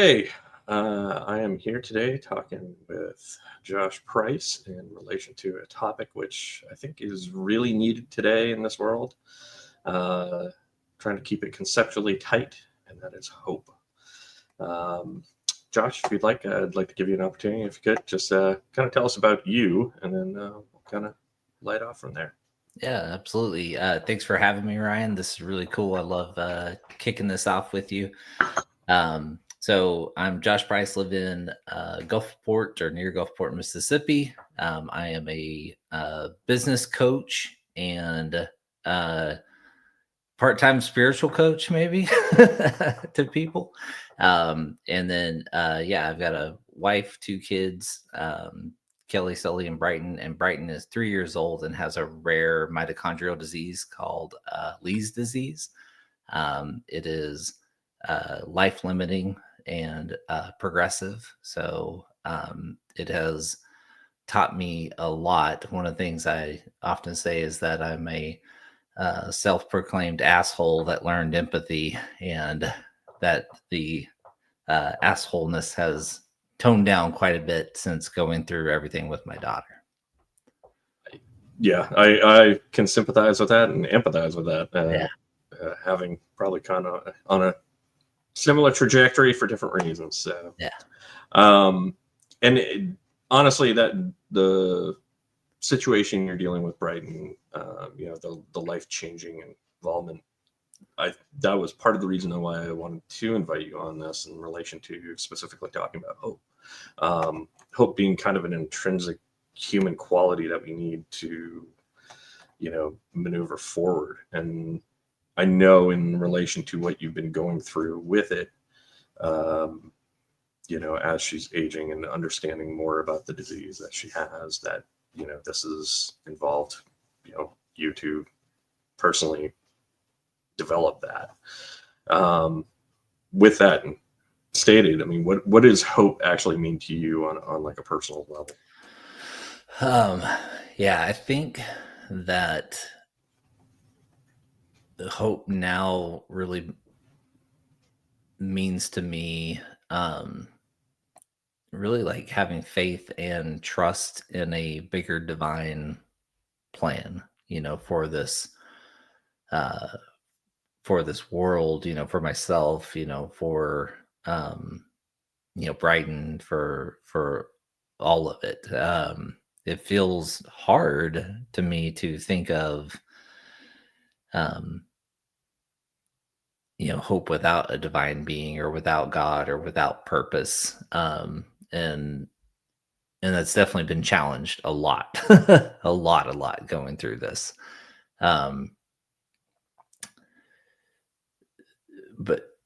Okay, I am here today talking with Josh Price in relation to a topic which I think is really needed today in this world. Uh, Trying to keep it conceptually tight, and that is hope. Um, Josh, if you'd like, I'd like to give you an opportunity. If you could, just kind of tell us about you, and then we'll kind of light off from there. Yeah, absolutely. Thanks for having me, Ryan. This is really cool. I love kicking this off with you. So I'm Josh Price, live in Gulfport or near Gulfport, Mississippi. I am a business coach and uh, part-time spiritual coach, maybe to people. And then, yeah, I've got a wife, two kids, Kelly, Sully, and Brighton. And Brighton is 3 years old and has a rare mitochondrial disease called Lee's disease. It is life limiting and progressive. So it has taught me a lot. One of the things I often say is that I'm a self-proclaimed asshole that learned empathy, and that the assholeness has toned down quite a bit since going through everything with my daughter. Yeah, I can sympathize with that and empathize with that. Yeah. Having probably kind of on a similar trajectory for different reasons. So, Yeah. um, and honestly, that the situation you're dealing with, Brighton, the life changing involvement. That was part of the reason why I wanted to invite you on this in relation to specifically talking about hope. Hope being kind of an intrinsic human quality that we need to, maneuver forward. And I know in relation to what you've been going through with it, um, as she's aging and understanding more about the disease that she has, that, this is involved, you to personally develop that. With that stated, I mean, what does hope actually mean to you on like a personal level? Um, yeah, I think that the hope now really means to me, really like having faith and trust in a bigger divine plan, uh for this world, for myself, for um Brighton, for all of it. It feels hard to me to think of um hope without a divine being or without God or without purpose. And that's definitely been challenged a lot. A lot going through this. um but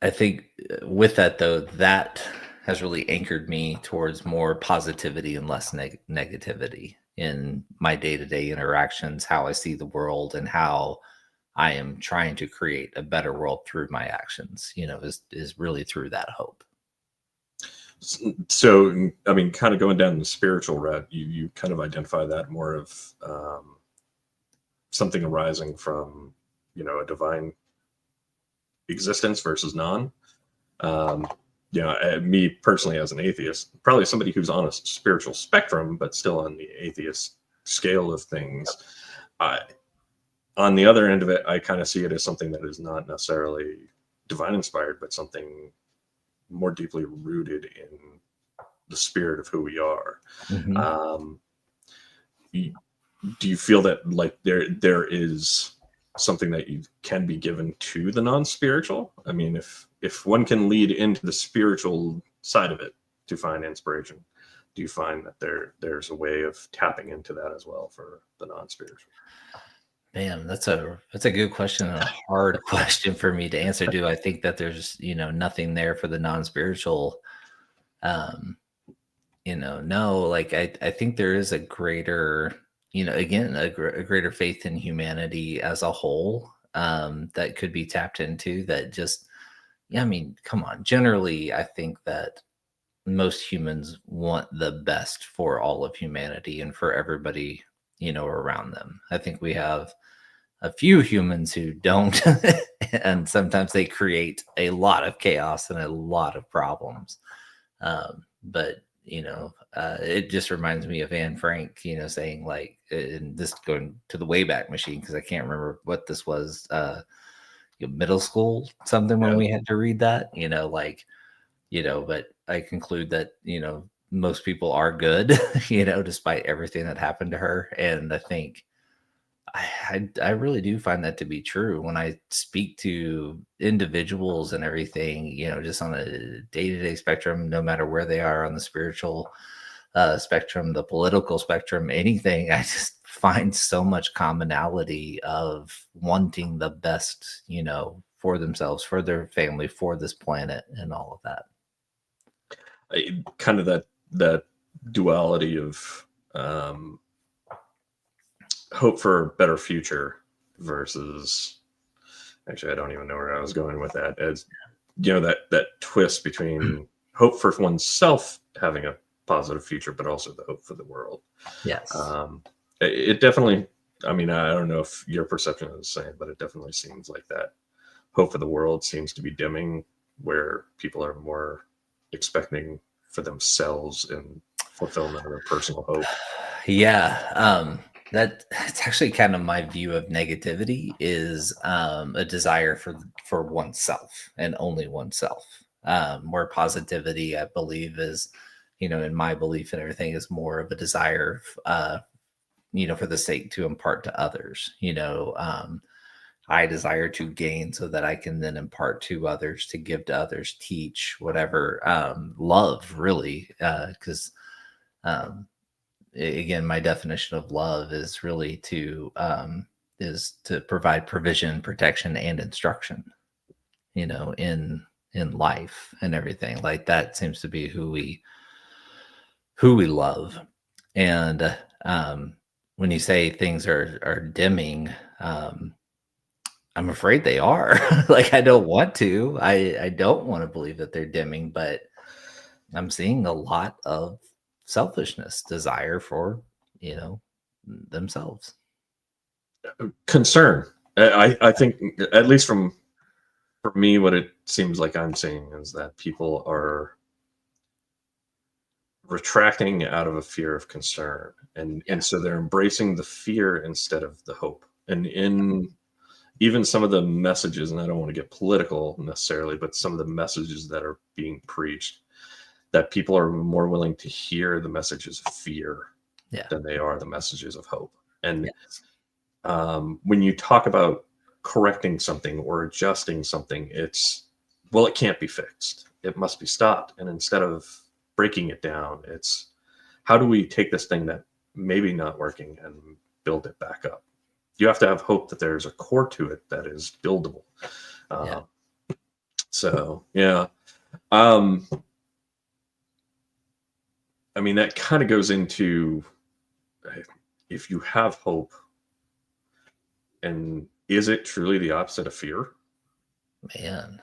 I think with that, though, that has really anchored me towards more positivity and less negativity in my day-to-day interactions, how I see the world, and how I am trying to create a better world through my actions, is really through that hope. So, I mean, kind of going down the spiritual route, you kind of identify that more of something arising from, a divine existence versus non. Um, Me personally, as an atheist, probably somebody who's on a spiritual spectrum, but still on the atheist scale of things. I, on the other end of it, I kind of see it as something that is not necessarily divine inspired, but something more deeply rooted in the spirit of who we are. Hmm. Um, do you feel that like there is something that you can be given to the non-spiritual? I mean, if one can lead into the spiritual side of it to find inspiration, do you find that there's a way of tapping into that as well for the non-spiritual? Man, that's a good question and a hard question for me to answer. Do I think that there's nothing there for the non-spiritual? um no, like I think there is a greater, again, a greater faith in humanity as a whole, that could be tapped into. That just, yeah, I mean, come on. Generally, I think that most humans want the best for all of humanity and for everybody, around them. I think we have a few humans who don't, and sometimes they create a lot of chaos and a lot of problems. But it just reminds me of Anne Frank, saying like, and this going to the Wayback Machine because I can't remember what this was, middle school something when Yeah. we had to read that, but I conclude that most people are good, despite everything that happened to her, and I think I really do find that to be true when I speak to individuals and everything, just on a day-to-day spectrum, no matter where they are on the spiritual spectrum, the political spectrum, anything. I just find so much commonality of wanting the best, for themselves, for their family, for this planet, and all of that. Kind of that duality of hope for a better future versus, actually, I don't even know where I was going with that, as that twist between hope for oneself having a positive future, but also the hope for the world. Yes. It definitely, I mean, I don't know if your perception is the same, but it definitely seems like that hope for the world seems to be dimming, where people are more expecting for themselves and fulfillment of their personal hope. Yeah. That's actually kind of my view of negativity is a desire for oneself and only oneself. Where positivity, I believe, is, in my belief and everything, is more of a desire, for the sake to impart to others. I desire to gain so that I can then impart to others, to give to others, teach, whatever. Love, really, because again, my definition of love is really is to provide provision, protection, and instruction. In life and everything like that seems to be who we love. And when you say things are dimming, I'm afraid they are. Like I don't want to. I don't want to believe that they're dimming, but I'm seeing a lot of selfishness, desire for, themselves. Concern. I think, at least for me, what it seems like I'm seeing is that people are retracting out of a fear of concern, and Yeah. so they're embracing the fear instead of the hope. And in even some of the messages, and I don't want to get political necessarily, but some of the messages that are being preached, that people are more willing to hear the messages of fear Yeah. than they are the messages of hope. And Yes. when you talk about correcting something or adjusting something, it's, well, it can't be fixed. It must be stopped. And instead of breaking it down, it's, how do we take this thing that maybe not working and build it back up? You have to have hope that there's a core to it that is buildable. Yeah. Uh, so yeah, um, I mean, that kind of goes into, if you have hope, and is it truly the opposite of fear? Man.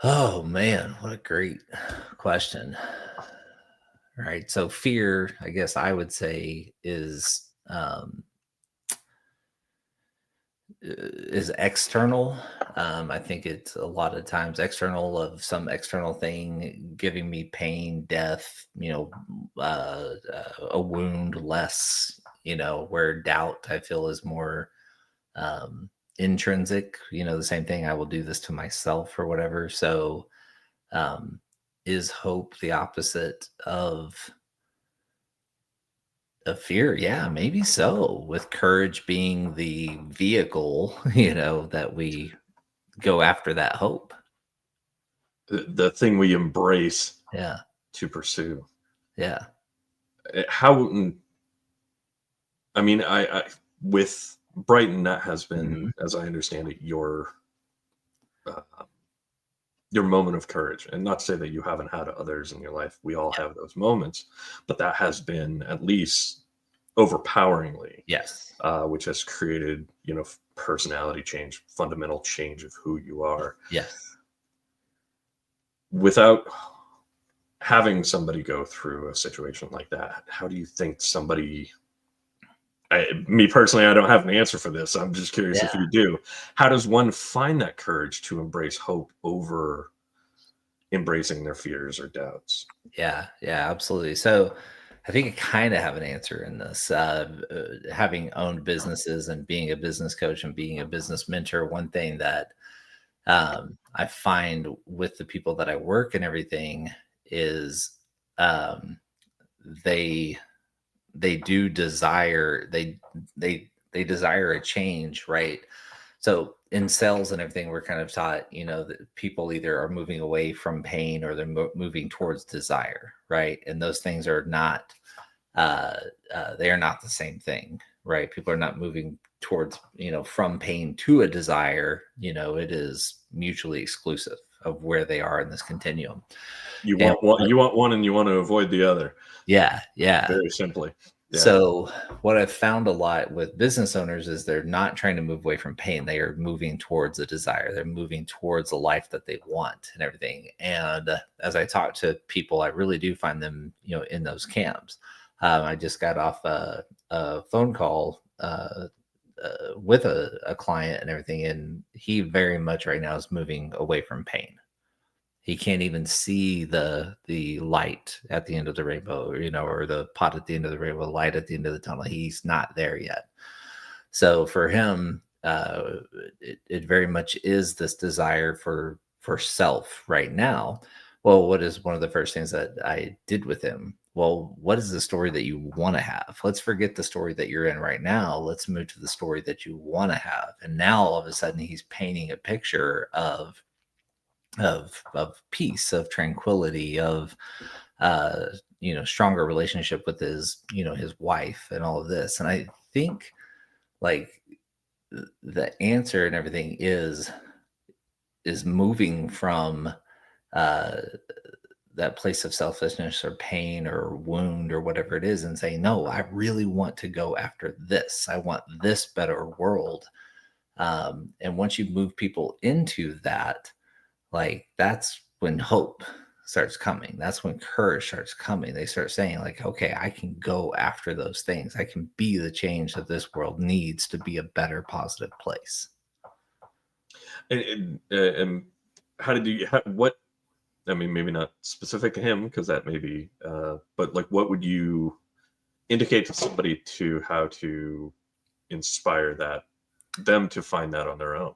Oh man, what a great question. Right. So fear, I guess I would say, is external. I think it's a lot of times external of some external thing giving me pain, death, a wound less, where doubt I feel is more intrinsic, the same thing. I will do this to myself or whatever. So, um, is hope the opposite of fear? Yeah, maybe so. With courage being the vehicle, that we go after that hope. The thing we embrace Yeah. to pursue. Yeah. How, I mean, I with Brighton, that has Mhm. been, as I understand it, uh, your moment of courage. And not to say that you haven't had others in your life. We all Yeah. have those moments, but that has been at least overpoweringly, Yes. which has created, personality change, fundamental change of who you are. Yes. Without having somebody go through a situation like that, how do you think somebody Me personally, I don't have an answer for this. I'm just curious if Yeah. you do. How does one find that courage to embrace hope over embracing their fears or doubts? Yeah, yeah, absolutely. So I think I kind of have an answer in this. Having owned businesses and being a business coach and being a business mentor, one thing that I find with the people that I work and everything is um, they they do desire they desire a change, right? So in sales and everything, we're kind of taught, that people either are moving away from pain or they're moving towards desire, right? And those things are not, uh, they are not the same thing, right? People are not moving towards, from pain to a desire. It is mutually exclusive of where they are in this continuum. And You want one, and you want to avoid the other. yeah, yeah. Very simply. Yeah. So, what I've found a lot with business owners is they're not trying to move away from pain. They are moving towards a desire. They're moving towards a life that they want and everything. And as I talk to people, I really do find them, in those camps. I just got off a phone call with a client and everything, and he very much right now is moving away from pain. He can't even see the light at the end of the rainbow, or the pot at the end of the rainbow, the light at the end of the tunnel. He's not there yet. So for him, it very much is this desire for self right now. Well, what is one of the first things that I did with him? Well, what is the story that you want to have? Let's forget the story that you're in right now. Let's move to the story that you want to have. And now all of a sudden he's painting a picture of peace, of tranquility, of stronger relationship with his wife and all of this. And I think like the answer and everything is moving from uh that place of selfishness or pain or wound or whatever it is, and saying, no, I really want to go after this. I want this better world. And once you move people into that, like that's when hope starts coming. That's when courage starts coming. They start saying, like, okay, I can go after those things. I can be the change that this world needs to be a better, positive place. And how did you? What? I mean, maybe not specific to him, because that may be. But like, what would you indicate to somebody to how to inspire them to find that on their own?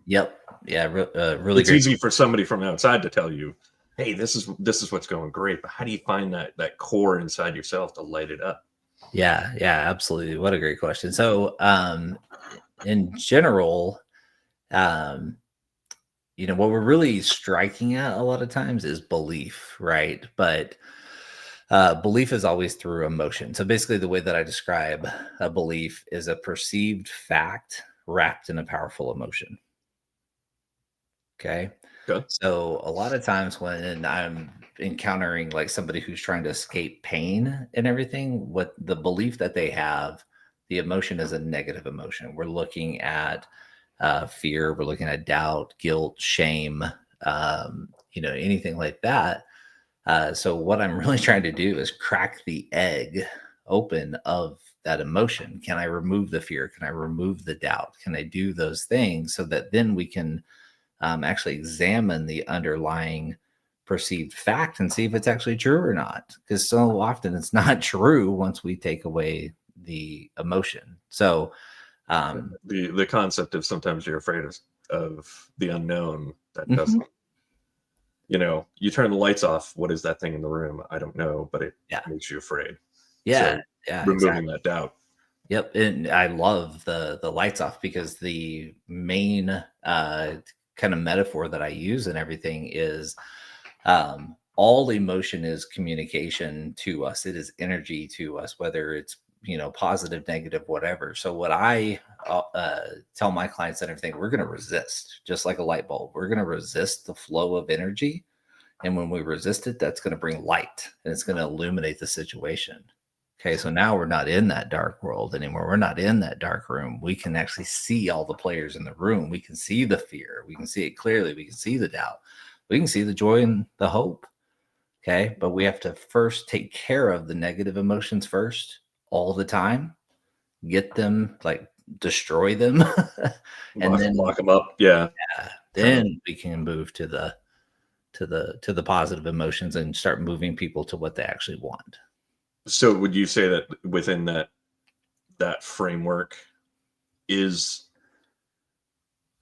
Yep. Yeah. Really It's great. easy for somebody from outside to tell you, "Hey, this is what's going great," but how do you find that core inside yourself to light it up? Yeah. Yeah. Absolutely. What a great question. So, in general, um, what we're really striking at a lot of times is belief, right? But belief is always through emotion. So basically, the way that I describe a belief is a perceived fact wrapped in a powerful emotion. Okay. Good. So a lot of times when I'm encountering like somebody who's trying to escape pain and everything, what the belief that they have, the emotion is a negative emotion. We're looking at fear, we're looking at doubt, guilt, shame, anything like that. So what I'm really trying to do is crack the egg open of that emotion. Can I remove the fear? Can I remove the doubt? Can I do those things so that then we can actually examine the underlying perceived fact and see if it's actually true or not? Because so often it's not true once we take away the emotion. So, um, The concept of sometimes you're afraid of the unknown that mhm, doesn't. You turn the lights off. What is that thing in the room? I don't know, but it yeah, makes you afraid. yeah, So yeah, removing exactly. that doubt. Yep, and I love the lights off because the main kind of metaphor that I use and everything is all emotion is communication to us. It is energy to us, whether it's positive, negative, whatever. So what I tell my clients and everything, we're going to resist, just like a light bulb. We're going to resist the flow of energy, and when we resist it, that's going to bring light and it's going to illuminate the situation. Okay, so now we're not in that dark world anymore. We're not in that dark room. We can actually see all the players in the room. We can see the fear. We can see it clearly. We can see the doubt. We can see the joy and the hope. Okay, but we have to first take care of the negative emotions first all the time. get them, like destroy them, and then Lock them up. Yeah. then we can move to the positive emotions and start moving people to what they actually want. So would you say that within that framework is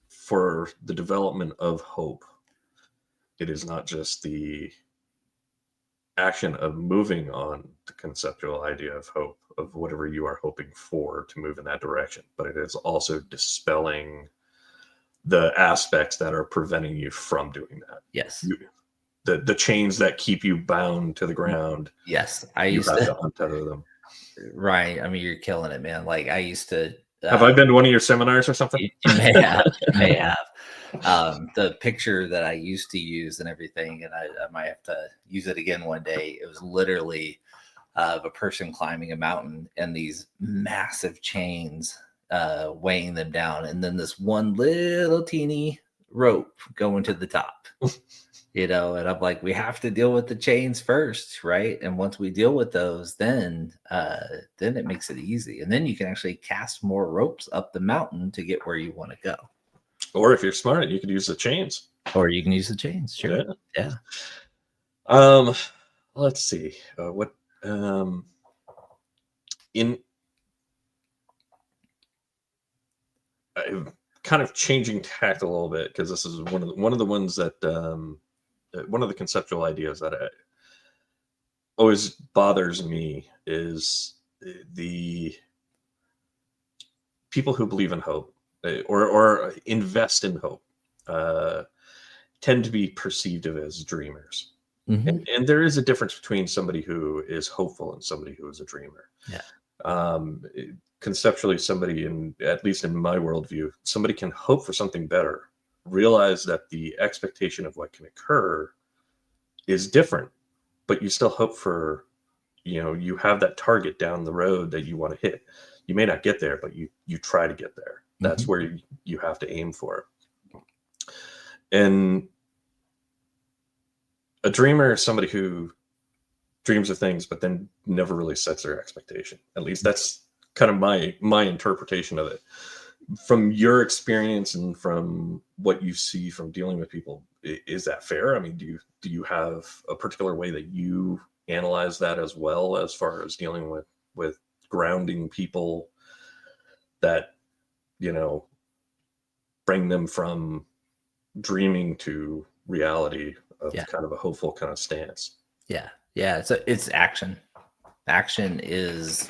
for the development of hope, it is not just the action of moving on the conceptual idea of hope, of whatever you are hoping for to move in that direction, but it is also dispelling the aspects that are preventing you from doing that. Yes. The chains that keep you bound to the ground. Yes. I You used have to, to untether them. right. I mean, you're killing it, man. Like I used to, Have I been to one of your seminars or something? you may have, you may have. The picture that I used to use and everything, and I might have to use it again one day. It was literally of a person climbing a mountain and these massive chains weighing them down, and then this one little teeny rope going to the top. And I'm like, we have to deal with the chains first, right? And once we deal with those, then it makes it easy, and then you can actually cast more ropes up the mountain to get where you want to go. Or if you're smart, you could use the chains. Or you can use the chains. Sure. Yeah. Yeah. Let's see. What in kind of changing tact a little bit, because this is one of the ones that one of the conceptual ideas that always bothers me is the people who believe in hope, or invest in hope, tend to be perceived of as dreamers. Mhm. And there is a difference between somebody who is hopeful and somebody who is a dreamer. Yeah. Conceptually, somebody, at least in my worldview, somebody can hope for something better, realize that the expectation of what can occur is different, but you still hope for, you have that target down the road that you want to hit. You may not get there, but you try to get there. That's where you have to aim for. And a dreamer is somebody who dreams of things, but then never really sets their expectation. At least that's kind of my interpretation of it. From your experience and from what you see from dealing with people, is that fair? I mean, do you have a particular way that you analyze that as well, as far as dealing with grounding people that, bring them from dreaming to reality of kind of a hopeful kind of stance? Yeah. So it's action. Action is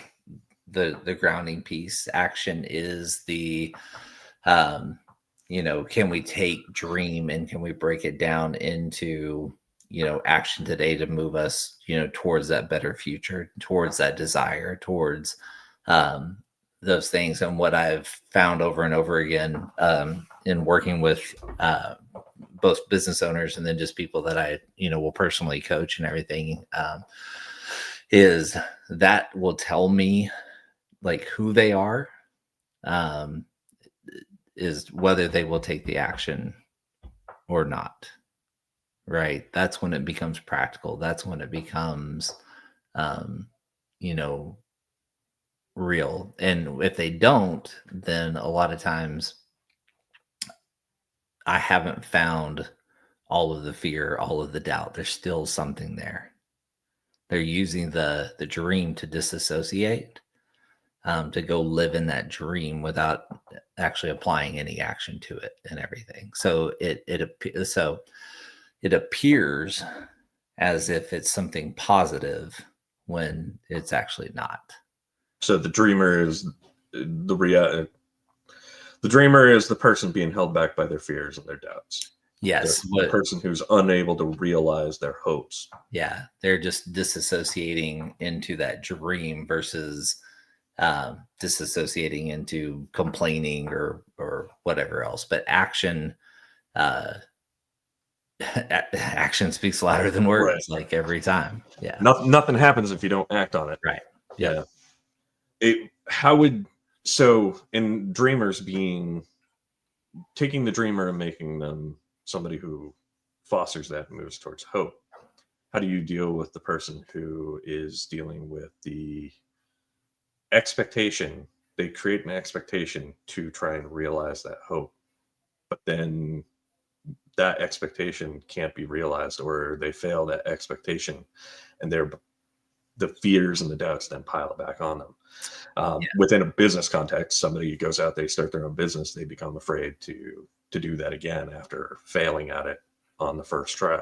the grounding piece. Action is the can we take dream and can we break it down into action today to move us towards that better future, towards that desire, towards those things. And what I've found over and over again in working with both business owners and then just people that I will personally coach and everything, is that will tell me like who they are, is whether they will take the action or not. Right. That's when it becomes practical. That's when it becomes, um, you know, real. And if they don't, then a lot of times I haven't found all of the fear, all of the doubt. There's still something there. They're using the dream to disassociate, to go live in that dream without actually applying any action to it and everything. So it appears as if it's something positive when it's actually not. So the dreamer is the dreamer is the person being held back by their fears and their doubts. Yes. The person who's unable to realize their hopes. Yeah. They're just disassociating into that dream versus disassociating into complaining or whatever else. But action, action speaks louder than words, Right. like every time. Yeah. Nothing happens if you don't act on it. Right. Yeah. So in dreamers being, taking the dreamer and making them somebody who fosters that and moves towards hope, how do you deal with the person who is dealing with the expectation they create an expectation to try and realize that hope, but then that expectation can't be realized, or they fail that expectation, and the fears and the doubts then pile back on them. Within a business context, somebody goes out, they start their own business, they become afraid to do that again after failing at it on the first try,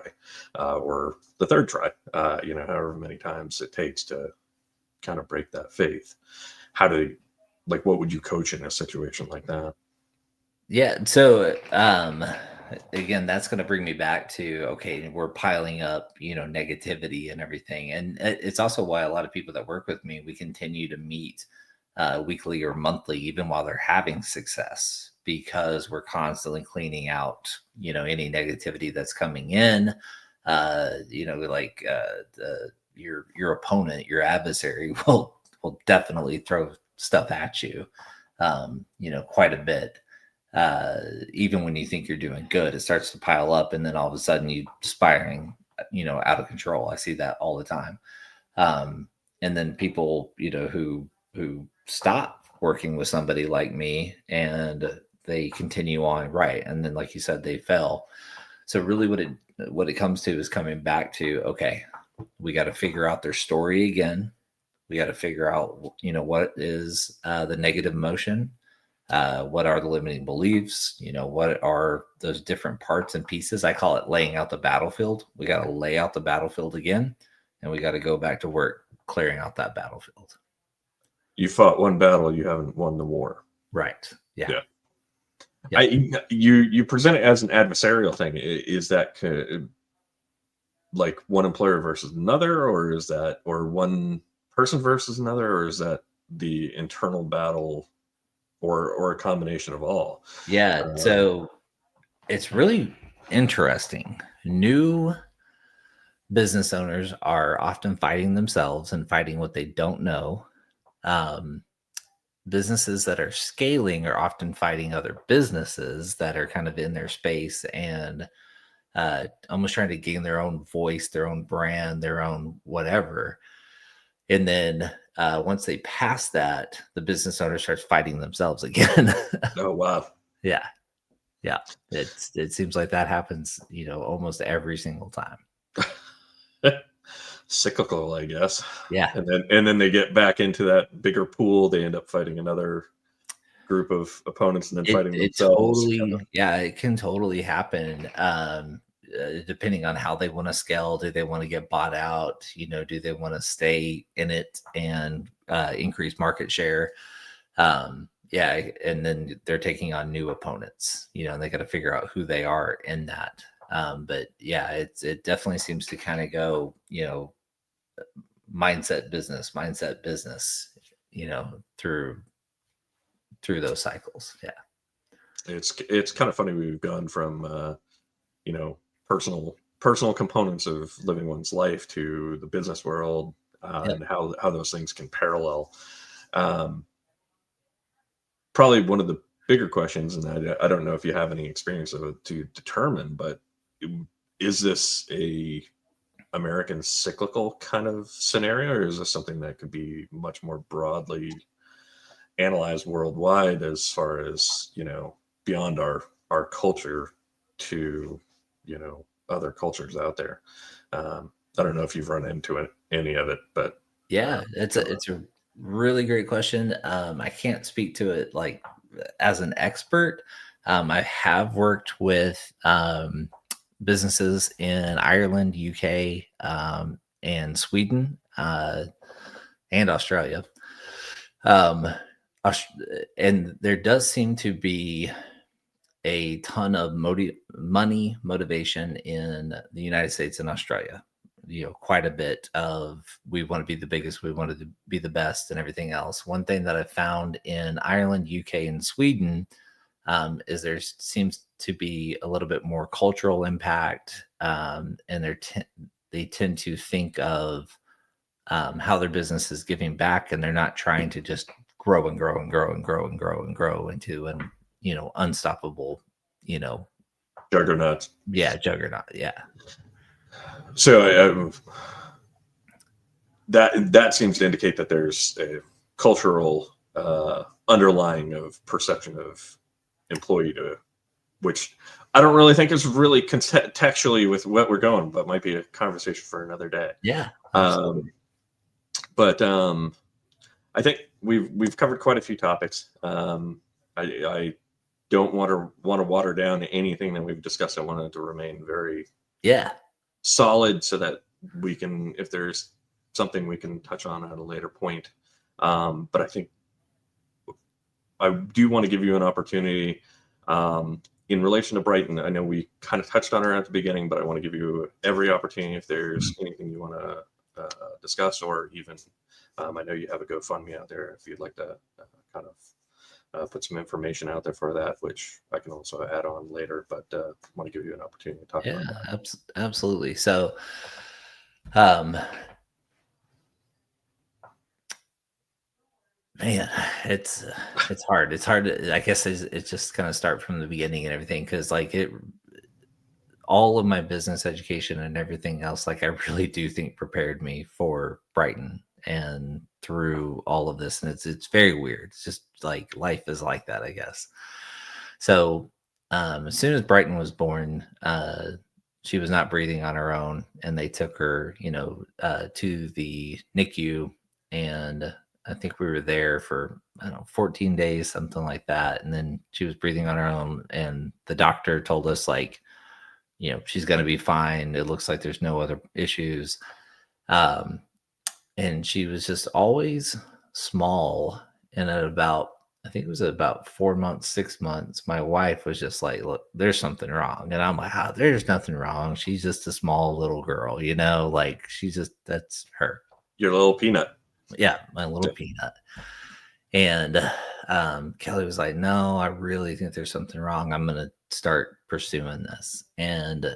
or the third try, however many times it takes to kind of break that faith. How do, like, what would you coach in a situation like that? Yeah. So, again, that's going to bring me back to, okay, we're piling up, negativity and everything. And it's also why a lot of people that work with me, we continue to meet weekly or monthly, even while they're having success, because we're constantly cleaning out, any negativity that's coming in. Your opponent, your adversary will definitely throw stuff at you, quite a bit. Even when you think you're doing good, it starts to pile up, and then all of a sudden you spiraling, out of control. I see that all the time. And then people, who stop working with somebody like me and they continue on, right? And then, like you said, they fell. So really, what it comes to is coming back to, okay, we got to figure out their story again. We got to figure out, what is the negative emotion, what are the limiting beliefs, what are those different parts and pieces. I call it laying out the battlefield. We got to lay out the battlefield again, and we got to go back to work clearing out that battlefield. You fought one battle, you haven't won the war. Right. Yeah. Yeah. You present it as an adversarial thing. Is that like one employer versus another, or is that, or one person versus another, or is that the internal battle, or a combination of all? Yeah. So it's really interesting. New business owners are often fighting themselves and fighting what they don't know. Um, Businesses that are scaling are often fighting other businesses that are kind of in their space and almost trying to gain their own voice, their own brand, their own whatever. And then once they pass that, the business owner starts fighting themselves again. Oh, wow. Yeah. Yeah. It seems like that happens, almost every single time. Cyclical, I guess. Yeah. And then they get back into that bigger pool, they end up fighting another group of opponents, and then fighting It themselves. totally, yeah, it can totally happen. Depending on how they want to scale. Do they want to get bought out? Do they want to stay in it and increase market share? Yeah, and then they're taking on new opponents, and they got to figure out who they are in that. But yeah, it definitely seems to kind of go, mindset business, through those cycles. Yeah. It's kind of funny, we've gone from you know personal components of living one's life to the business world, Yep. and how those things can parallel. um, Probably one of the bigger questions, and I don't know if you have any experience of it to determine, but is this a American cyclical kind of scenario, or is this something that could be much more broadly analyzed worldwide, as far as, beyond our culture, to, other cultures out there? I don't know if you've run into any of it, but Yeah, it's a really great question. I can't speak to it like as an expert. I have worked with businesses in Ireland, UK, and Sweden, and Australia. Um, Aus- and there does seem to be a ton of money motivation in the United States and Australia. Quite a bit of, we want to be the biggest, we want to be the best, and everything else. One thing that I found in Ireland, UK, and Sweden is there seems to be a little bit more cultural impact, and they tend to think of how their business is giving back, and they're not trying to just grow and grow and grow and grow and grow and grow into an unstoppable, you know juggernauts. yeah, juggernaut. Yeah. So that seems to indicate that there's a cultural underlying of perception of employee to, which I don't really think is really contextually with what we're going, but might be a conversation for another day. Yeah, absolutely. But I think we've covered quite a few topics. I don't want to water down anything that we've discussed. I want it to remain very solid so that we can, if there's something we can touch on at a later point. But I think I do want to give you an opportunity in relation to Brighton. I know we kind of touched on her at the beginning, but I want to give you every opportunity if there's anything you want to discuss, or even I know you have a GoFundMe out there if you'd like to kind of put some information out there for that, which I can also add on later, but I want to give you an opportunity to talk about that. Absolutely. So, man, it's hard. It's hard to, I guess it's just kind of start from the beginning and everything. Cause like all of my business education and everything else, like I really do think prepared me for Brighton and through all of this. And it's very weird. It's just like life is like that, I guess. So as soon as Brighton was born, she was not breathing on her own, and they took her, to the NICU, and I think we were there for, I don't know, 14 days, something like that. And then she was breathing on her own, and the doctor told us, like, she's going to be fine. It looks like there's no other issues. And she was just always small. And at about, I think it was about 4 months, 6 months, my wife was just like, look, there's something wrong. And I'm like, there's nothing wrong. She's just a small little girl, like that's her. Your little peanut. Yeah, my little peanut. And Kelly was like, no, I really think there's something wrong. I'm going to start pursuing this. And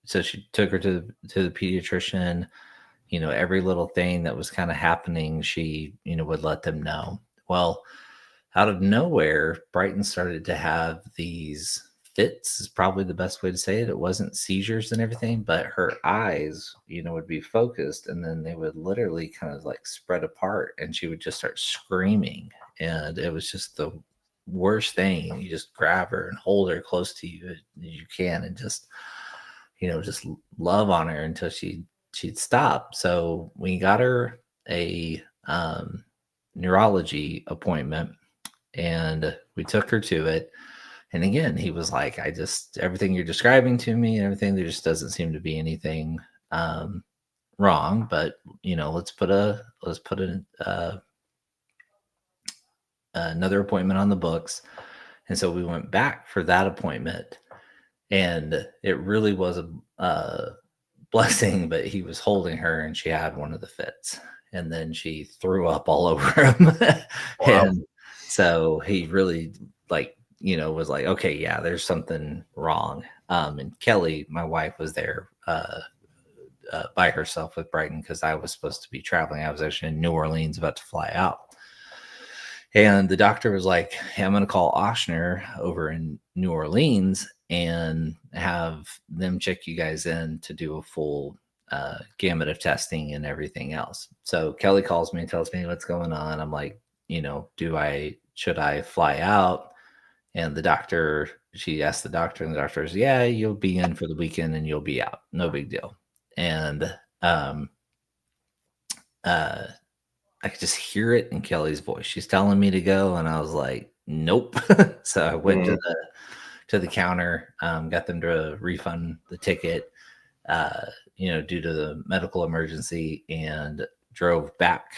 so she took her to the pediatrician. Every little thing that was kind of happening, she, would let them know. Well, out of nowhere, Brighton started to have these fits, is probably the best way to say it. It wasn't seizures and everything, but her eyes, would be focused, and then they would literally kind of like spread apart, and she would just start screaming. And it was just the worst thing. You just grab her and hold her close to you as you can, and just, just love on her until she'd stop. So we got her a neurology appointment, and we took her to it. And again, he was like, everything you're describing to me and everything, there just doesn't seem to be anything wrong, but let's put another appointment on the books. And so we went back for that appointment, and it really was a blessing, but he was holding her and she had one of the fits, and then she threw up all over him. Wow. And so he really was like, okay, yeah, there's something wrong. And Kelly, my wife, was there by herself with Brighton because I was supposed to be traveling. I was actually in New Orleans about to fly out. And the doctor was like, hey, I'm going to call Ochsner over in New Orleans and have them check you guys in to do a full gamut of testing and everything else. So Kelly calls me and tells me what's going on. I'm like, should I fly out? And she asked the doctor, and the doctor was, yeah, you'll be in for the weekend and you'll be out. No big deal. And I could just hear it in Kelly's voice. She's telling me to go, and I was like, nope. So I went to the counter, got them to refund the ticket, due to the medical emergency, and drove back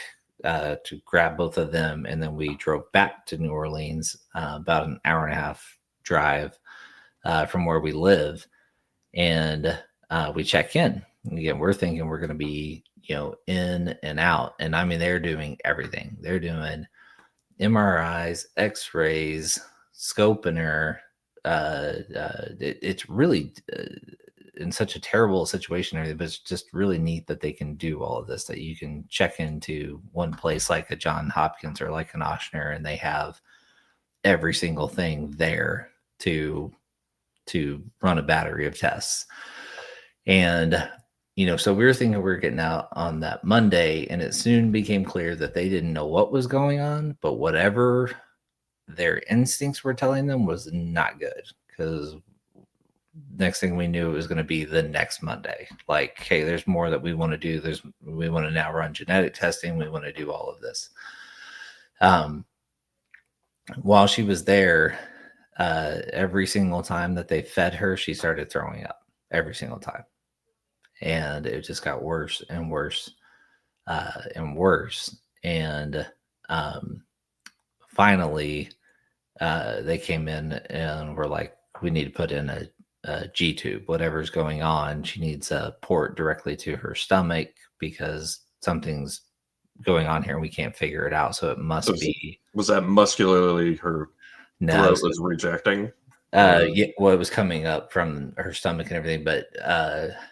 to grab both of them. And then we drove back to New Orleans, about an hour and a half drive from where we live. And we check in. Again, we're thinking we're going to be, in and out. And I mean, they're doing everything. They're doing MRIs, X-rays, scoping her. It's really in such a terrible situation, but it's just really neat that they can do all of this, that you can check into one place like a John Hopkins or like an Ochsner, and they have every single thing there to run a battery of tests. And So we were thinking we were getting out on that Monday, and it soon became clear that they didn't know what was going on, but whatever their instincts were telling them was not good, because next thing we knew, it was going to be the next Monday. Like, hey, there's more that we want to do. We want to now run genetic testing. We want to do all of this. While she was there, every single time that they fed her, she started throwing up every single time. And it just got worse and worse and worse. And finally, they came in and were like, we need to put in a G tube, whatever's going on. She needs a port directly to her stomach because something's going on here. We can't figure it out. So it must be. Was that muscularly her throat was rejecting? Yeah, well, it was coming up from her stomach and everything, but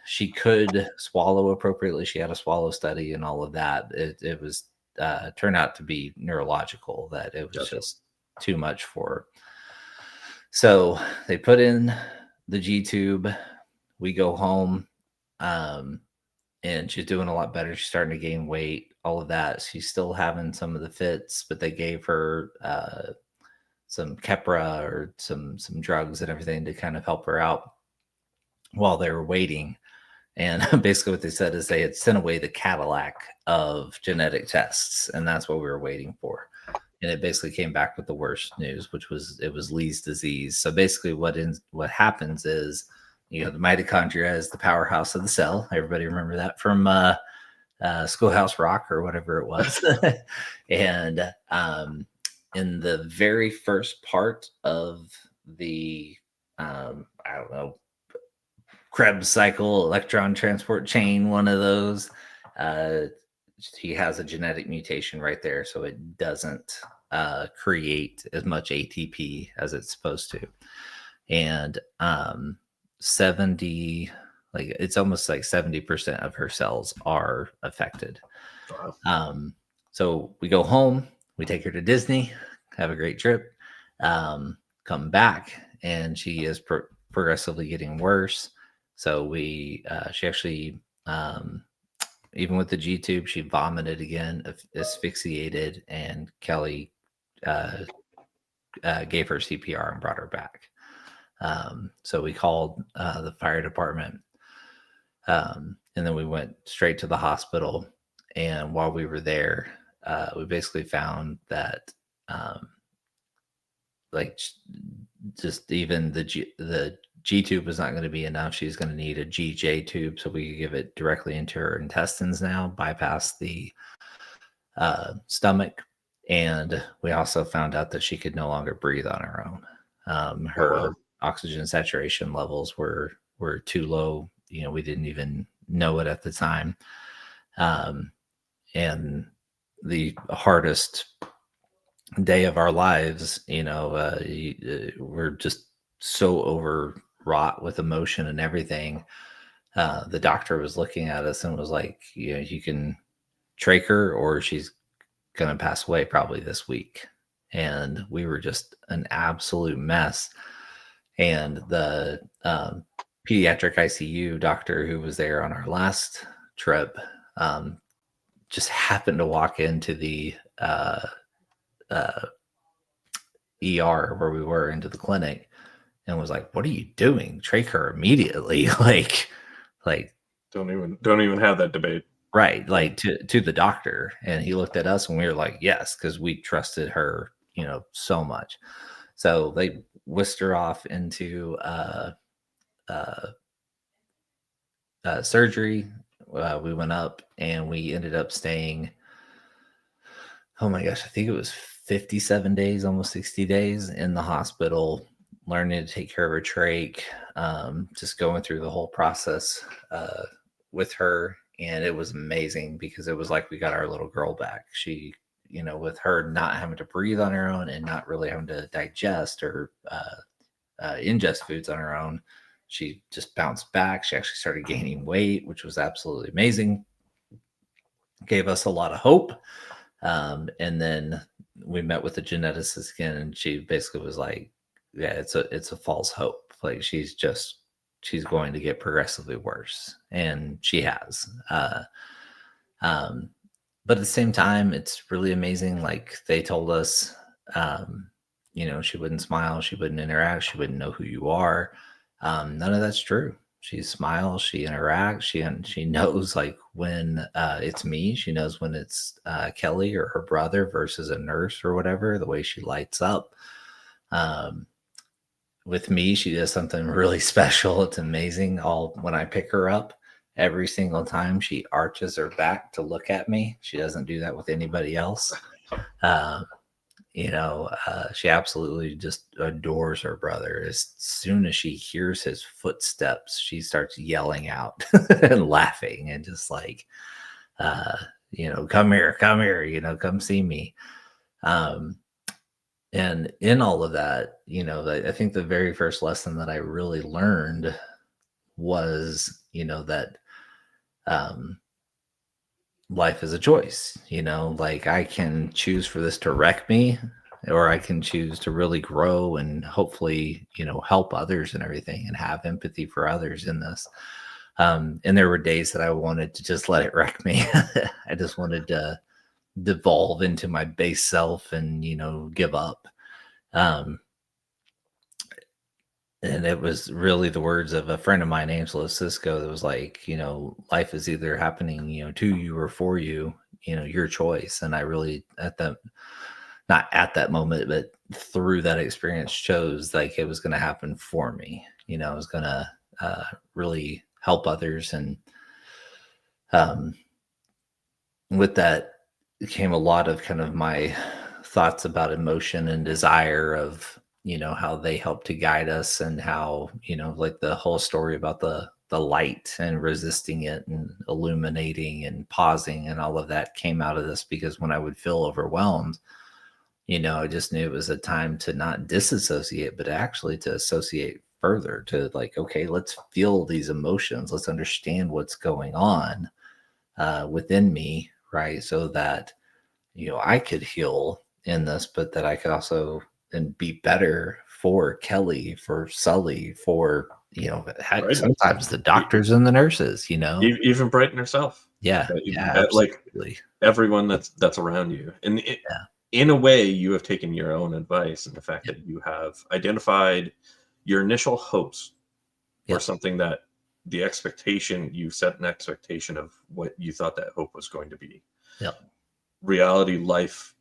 she could swallow appropriately. She had a swallow study and all of that. It was turned out to be neurological, that it was just too much for her. So they put in the G tube. We go home, and she's doing a lot better. She's starting to gain weight, all of that. She's still having some of the fits, but they gave her some Keppra or some drugs and everything to kind of help her out while they were waiting. And basically what they said is they had sent away the Cadillac of genetic tests, and that's what we were waiting for. And it basically came back with the worst news, which was it was Lee's disease. So basically what happens is, the mitochondria is the powerhouse of the cell. Everybody remember that from Schoolhouse Rock or whatever it was. And in the very first part of the I don't know, Krebs cycle, electron transport chain, one of those, he has a genetic mutation right there, so it doesn't create as much ATP as it's supposed to. And 70, like it's almost like 70% of her cells are affected. Wow. So we go home, we take her to Disney, have a great trip, come back, and she is progressively getting worse. So she actually, even with the G tube, she vomited again, asphyxiated, and Kelly gave her CPR and brought her back. So we called the fire department, and then we went straight to the hospital. And while we were there, we basically found that, like, just even the G tube was not going to be enough. She's going to need a GJ tube, so we could give it directly into her intestines now, bypass the stomach. And we also found out that she could no longer breathe on her own. Her oxygen saturation levels were too low. We didn't even know it at the time. And the hardest day of our lives, we're just so overwrought with emotion and everything. The doctor was looking at us and was like, you can trach her or she's going to pass away probably this week. And we were just an absolute mess. And the pediatric ICU doctor who was there on our last trip just happened to walk into the ER where we were, into the clinic, and was like, "What are you doing? Trach her immediately!" like don't even have that debate, right? Like to the doctor, and he looked at us and we were like, "Yes," because we trusted her, so much. So they whisked her off into surgery. We went up and we ended up staying, oh my gosh, I think it was 57 days, almost 60 days in the hospital, learning to take care of her trach, just going through the whole process with her. And it was amazing because it was like we got our little girl back. She, with her not having to breathe on her own and not really having to digest or ingest foods on her own, she just bounced back. She actually started gaining weight, which was absolutely amazing. Gave us a lot of hope. And then we met with the geneticist again, and she basically was like, "Yeah, it's a false hope. Like she's just she's going to get progressively worse, and she has. Um, but at the same time, it's really amazing. Like they told us, um, she wouldn't smile, she wouldn't interact, she wouldn't know who you are. None of that's true. She smiles, she interacts, she knows like when it's me. She knows when it's Kelly or her brother versus a nurse or whatever. The way she lights up. Um, with me, she does something really special. It's amazing. All when I pick her up, every single time she arches her back to look at me. She doesn't do that with anybody else. Um, she absolutely just adores her brother. As soon as she hears his footsteps, she starts yelling out and laughing and just like, uh, come here, come see me. Um, and in all of that, I think the very first lesson that I really learned was, that um, life is a choice. Like I can choose for this to wreck me, or I can choose to really grow and hopefully, help others and everything and have empathy for others in this. And there were days that I wanted to just let it wreck me. I just wanted to devolve into my base self and, give up. Um, And it was really the words of a friend of mine, Angela Cisco, that was like, life is either happening, to you or for you, your choice. And I really, not at that moment, but through that experience, chose like it was going to happen for me. I was going to really help others. And um, with that came a lot of kind of my thoughts about emotion and desire of how they help to guide us, and how like the whole story about the light and resisting it and illuminating and pausing and all of that came out of this, because when I would feel overwhelmed, I just knew it was a time to not disassociate, but actually to associate further, to like, okay, let's feel these emotions, let's understand what's going on within me, right? So that I could heal in this, but that I could also then be better for Kelly, for Sully, for heck, Right. sometimes the doctors and the nurses. Even Brighton herself. Yeah, Like absolutely. everyone that's around you, and Yeah, in a way, you have taken your own advice, and the fact yep, that you have identified your initial hopes for yep, something that the expectation you set an expectation of what you thought that hope was going to be. yep, Reality life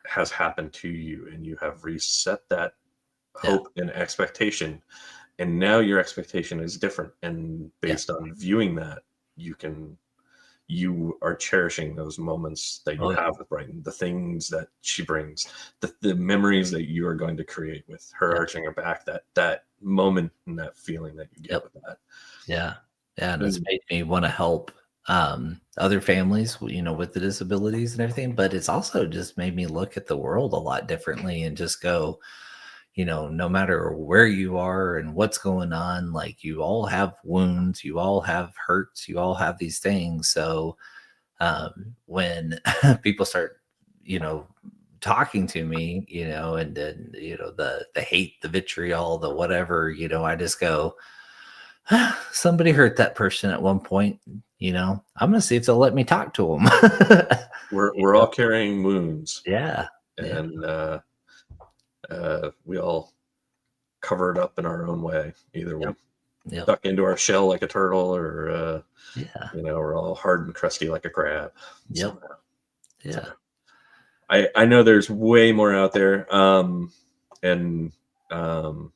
has happened to you, and you have reset that yeah, hope and expectation, and now your expectation is different, and yeah. based on viewing that, you are cherishing those moments that you Oh, have with Brighton, the things that she brings, the memories that you are going to create with her yeah, arching her back, that moment and that feeling that you get yep, with that. yeah, yeah. And it's And made me want to help other families, with the disabilities and everything. But it's also just made me look at the world a lot differently and just go, no matter where you are and what's going on, like you all have wounds, you all have hurts, you all have these things. So when people start, you know, talking to me, and then, the hate, the vitriol, the whatever, I just go, somebody hurt that person at one point, I'm going to see if they'll let me talk to them. we're all carrying wounds, Yeah. Yeah. and we all cover it up in our own way. Either we Yep. Yep. duck into our shell like a turtle, or Yeah. we're all hard and crusty like a crab. Yep. Somehow. So Yeah. I know there's way more out there, and um,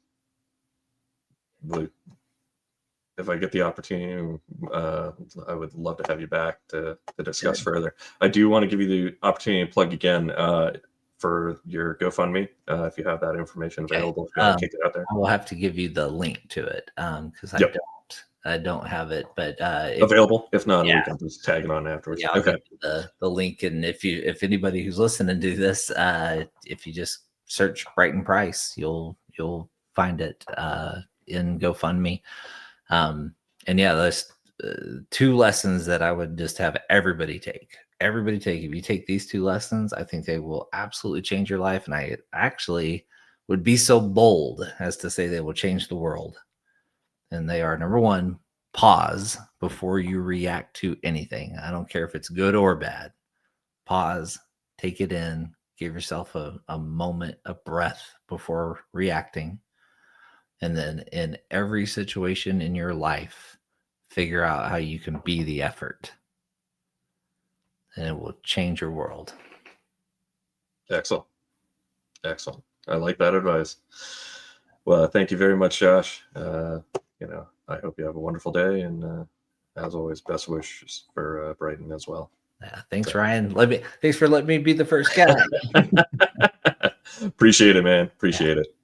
if I get the opportunity, I would love to have you back to Sure. discuss further. I do want to give you the opportunity to plug again for your GoFundMe, if you have that information Okay. available, if you want to kick it out there. I will have to give you the link to it because Yep, I don't have it. But if available. If not, yeah, we can just tag it on afterwards. yeah, I'll Okay. give you the link. And if anybody who's listening to this, if you just search Brighton Price, you'll find it in GoFundMe. Um, and yeah, there's two lessons that I would just have everybody take. Everybody take. If you take these two lessons, I think they will absolutely change your life. And I actually would be so bold as to say they will change the world. And they are, number one, pause before you react to anything. I don't care if it's good or bad. Pause, take it in, give yourself a moment of breath before reacting. And then in every situation in your life, figure out how you can be the effort. And it will change your world. Excellent. Excellent. I like that advice. Well, thank you very much, Josh. I hope you have a wonderful day, and as always, best wishes for Brighton as well. Yeah, thanks, Ryan. Thanks for letting me be the first guy. Appreciate it, man. Appreciate it.